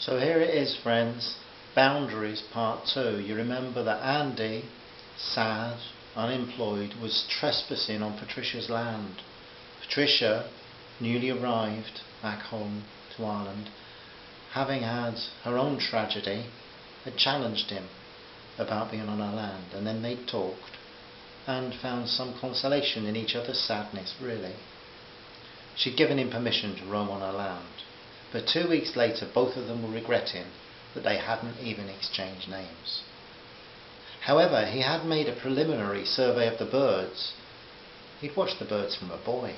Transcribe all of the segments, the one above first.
So here it is, friends, Boundaries Part 2. You remember that Andy, sad, unemployed, was trespassing on Patricia's land. Patricia, newly arrived back home to Ireland, having had her own tragedy, had challenged him about being on her land, and then they talked and found some consolation in each other's sadness, really. She'd given him permission to roam on her land, but 2 weeks later both of them were regretting that they hadn't even exchanged names. However, he had made a preliminary survey of the birds. He'd watched the birds from a boy.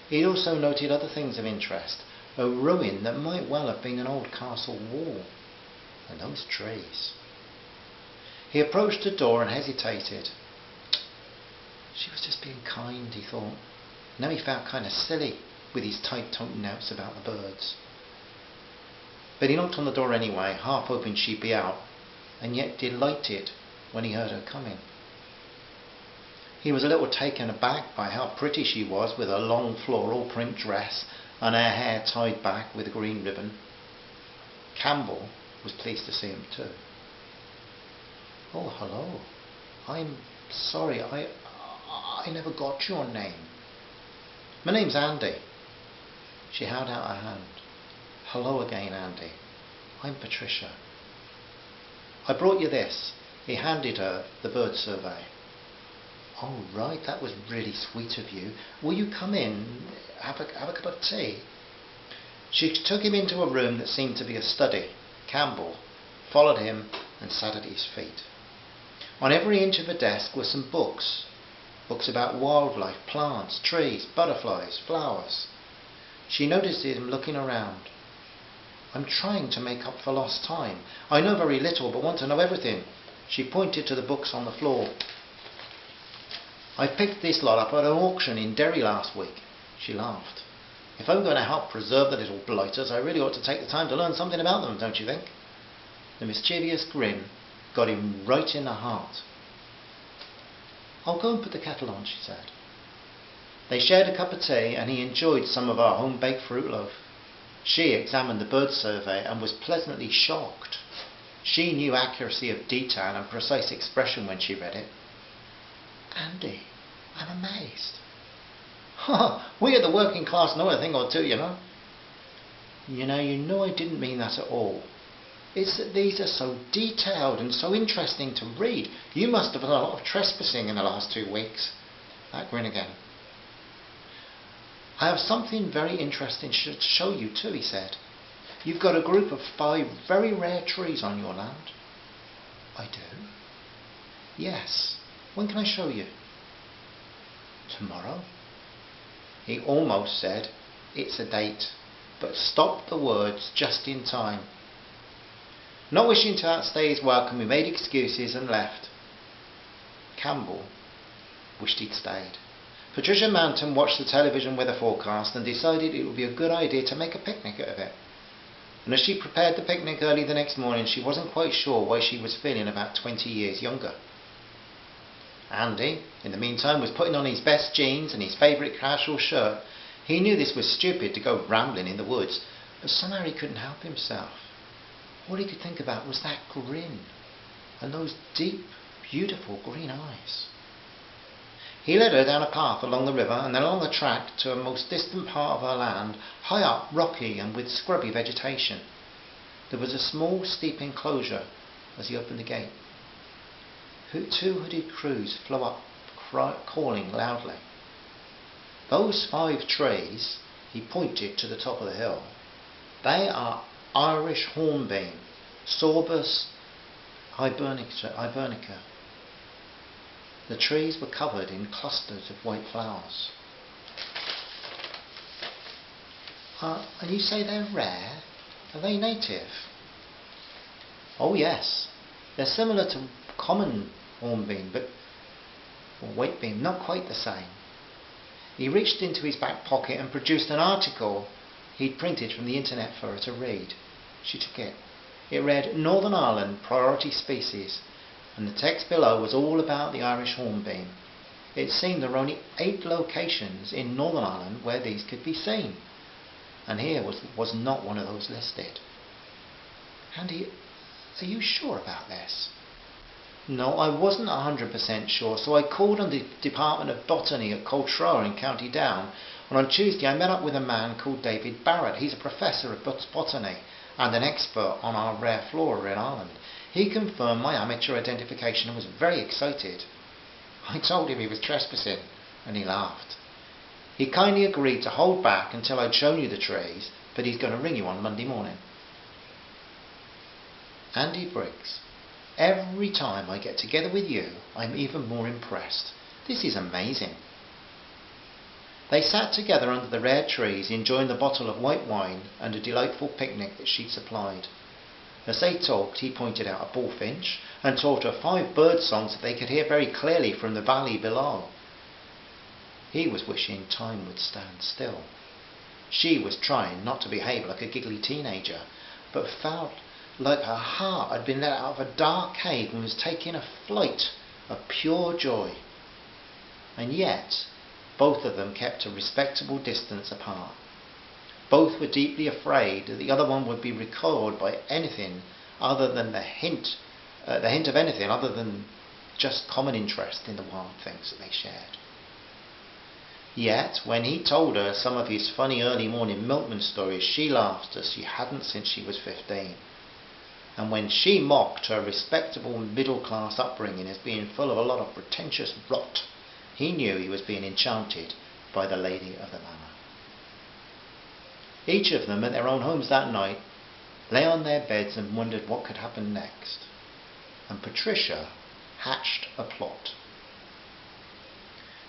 He'd also noted other things of interest, a ruin that might well have been an old castle wall, and those trees. He approached the door and hesitated. She was just being kind, he thought. Now he felt kind of silly with his tight-tongued notes about the birds. But he knocked on the door anyway, half hoping she'd be out, and yet delighted when he heard her coming. He was a little taken aback by how pretty she was with her long floral print dress and her hair tied back with a green ribbon. Campbell was pleased to see him too. "Oh, hello. I'm sorry, I never got your name." "My name's Andy." She held out her hand. "Hello again, Andy. I'm Patricia. I brought you this." He handed her the bird survey. "Oh, right, that was really sweet of you. Will you come in, have a cup of tea?" She took him into a room that seemed to be a study. Campbell followed him and sat at his feet. On every inch of a desk were some books. Books about wildlife, plants, trees, butterflies, flowers. She noticed him looking around. "I'm trying to make up for lost time. I know very little, but want to know everything." She pointed to the books on the floor. "I picked this lot up at an auction in Derry last week." She laughed. "If I'm going to help preserve the little blighters, I really ought to take the time to learn something about them, don't you think?" The mischievous grin got him right in the heart. "I'll go and put the kettle on," she said. They shared a cup of tea, and he enjoyed some of her home-baked fruit loaf. She examined the bird survey and was pleasantly shocked. She knew accuracy of detail and precise expression when she read it. "Andy, I'm amazed." We at the working class know a thing or two, you know." You know I didn't mean that at all. It's that these are so detailed and so interesting to read. You must have done a lot of trespassing in the last 2 weeks. That grin again. "I have something very interesting to show you too," he said. "You've got a group of 5 very rare trees on your land." "I do?" "Yes. When can I show you?" "Tomorrow." He almost said, "It's a date," but stopped the words just in time. Not wishing to outstay his welcome, he made excuses and left. Campbell wished he'd stayed. Patricia Manton watched the television weather forecast and decided it would be a good idea to make a picnic out of it. And as she prepared the picnic early the next morning, she wasn't quite sure why she was feeling about 20 years younger. Andy, in the meantime, was putting on his best jeans and his favourite casual shirt. He knew this was stupid to go rambling in the woods, but somehow he couldn't help himself. All he could think about was that grin and those deep, beautiful green eyes. He led her down a path along the river and then along a track to a most distant part of her land, high up, rocky and with scrubby vegetation. There was a small, steep enclosure as he opened the gate. 2 hooded crews flew up, calling loudly. "Those 5 trees," he pointed to the top of the hill, "they are Irish hornbeam, Sorbus hibernica." The trees were covered in clusters of white flowers. And you say they're rare? Are they native?" "Oh yes. They're similar to common hornbeam, or whitebeam, not quite the same." He reached into his back pocket and produced an article he'd printed from the internet for her to read. She took it. It read, "Northern Ireland Priority Species," and the text below was all about the Irish hornbeam. It seemed there were only 8 locations in Northern Ireland where these could be seen, and here was not one of those listed. Andy, are you sure about this? No, I wasn't 100% sure, so I called on the Department of Botany at Coltroa in County Down, and on Tuesday I met up with a man called David Barrett. He's a professor of botany and an expert on our rare flora in Ireland. He confirmed my amateur identification and was very excited. I told him he was trespassing, and he laughed. He kindly agreed to hold back until I'd shown you the trees, but he's going to ring you on Monday morning. Andy Briggs, every time I get together with you, I'm even more impressed. This is amazing. They sat together under the rare trees, enjoying the bottle of white wine and a delightful picnic that she'd supplied. As they talked, he pointed out a bullfinch and taught her 5 bird songs that they could hear very clearly from the valley below. He was wishing time would stand still. She was trying not to behave like a giggly teenager, but felt like her heart had been let out of a dark cave and was taking a flight of pure joy. And yet, both of them kept a respectable distance apart. Both were deeply afraid that the other one would be recoiled by anything other than the hint of anything other than just common interest in the wild things that they shared. Yet, when he told her some of his funny early morning milkman stories, she laughed as she hadn't since she was 15. And when she mocked her respectable middle-class upbringing as being full of a lot of pretentious rot, he knew he was being enchanted by the lady of the manor. Each of them at their own homes that night lay on their beds and wondered what could happen next. And Patricia hatched a plot.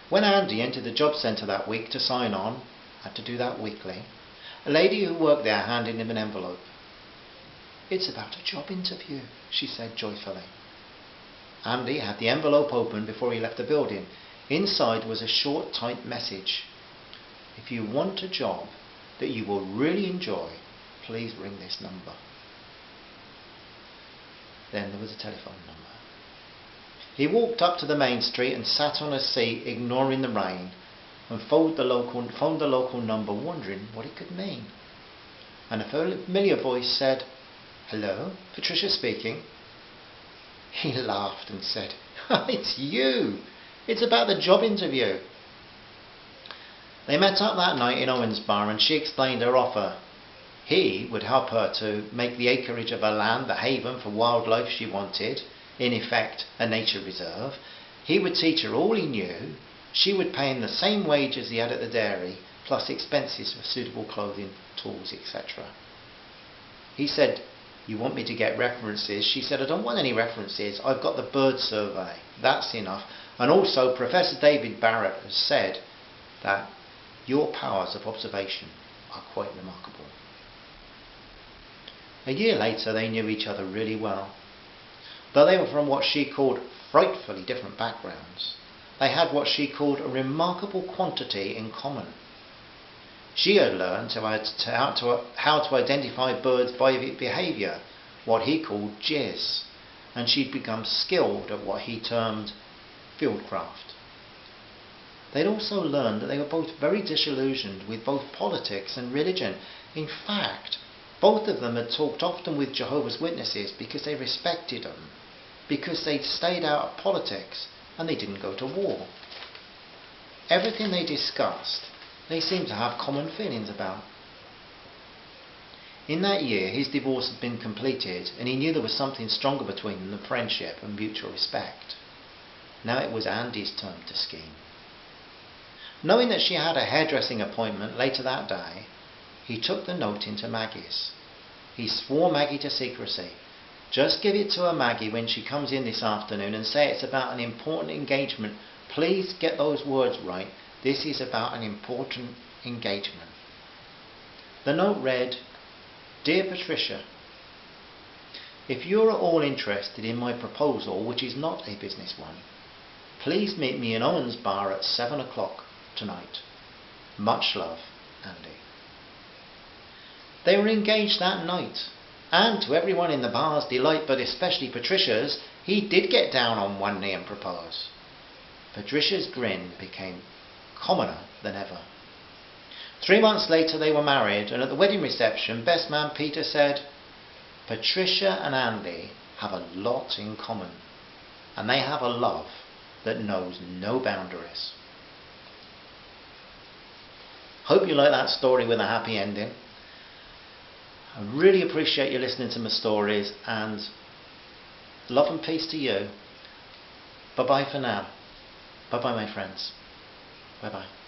When Andy entered the job centre that week to sign on, had to do that weekly, a lady who worked there handed him an envelope. "It's about a job interview," she said joyfully. Andy had the envelope open before he left the building. Inside was a short, tight message. "If you want a job that you will really enjoy, please ring this number." Then there was a telephone number. He walked up to the main street and sat on a seat, ignoring the rain, and phoned the local number, wondering what it could mean. And a familiar voice said, "Hello, Patricia speaking." He laughed and said, "It's you. It's about the job interview." They met up that night in Owen's bar and she explained her offer. He would help her to make the acreage of her land the haven for wildlife she wanted, in effect a nature reserve. He would teach her all he knew. She would pay him the same wage as he had at the dairy, plus expenses for suitable clothing, tools, etc. He said, "You want me to get references?" She said, "I don't want any references. I've got the bird survey. That's enough. And also Professor David Barrett has said that your powers of observation are quite remarkable." A year later they knew each other really well. Though they were from what she called frightfully different backgrounds, they had what she called a remarkable quantity in common. She had learned how to identify birds by behaviour, what he called jizz, and she'd become skilled at what he termed fieldcraft. They'd also learned that they were both very disillusioned with both politics and religion. In fact, both of them had talked often with Jehovah's Witnesses because they respected them, because they'd stayed out of politics and they didn't go to war. Everything they discussed, they seemed to have common feelings about. In that year, his divorce had been completed and he knew there was something stronger between them than friendship and mutual respect. Now it was Andy's turn to scheme. Knowing that she had a hairdressing appointment later that day, he took the note into Maggie's. He swore Maggie to secrecy. "Just give it to her, Maggie, when she comes in this afternoon and say it's about an important engagement. Please get those words right. This is about an important engagement." The note read, "Dear Patricia, if you're at all interested in my proposal, which is not a business one, please meet me in Owen's bar at 7 o'clock tonight. Much love, Andy." They were engaged that night, and to everyone in the bar's delight, but especially Patricia's, he did get down on one knee and propose. Patricia's grin became commoner than ever. 3 months later they were married, and at the wedding reception, best man Peter said, Patricia and Andy have a lot in common, and they have a love that knows no boundaries. Hope you like that story with a happy ending. I really appreciate you listening to my stories, and love and peace to you. Bye bye for now. Bye bye, my friends. Bye bye.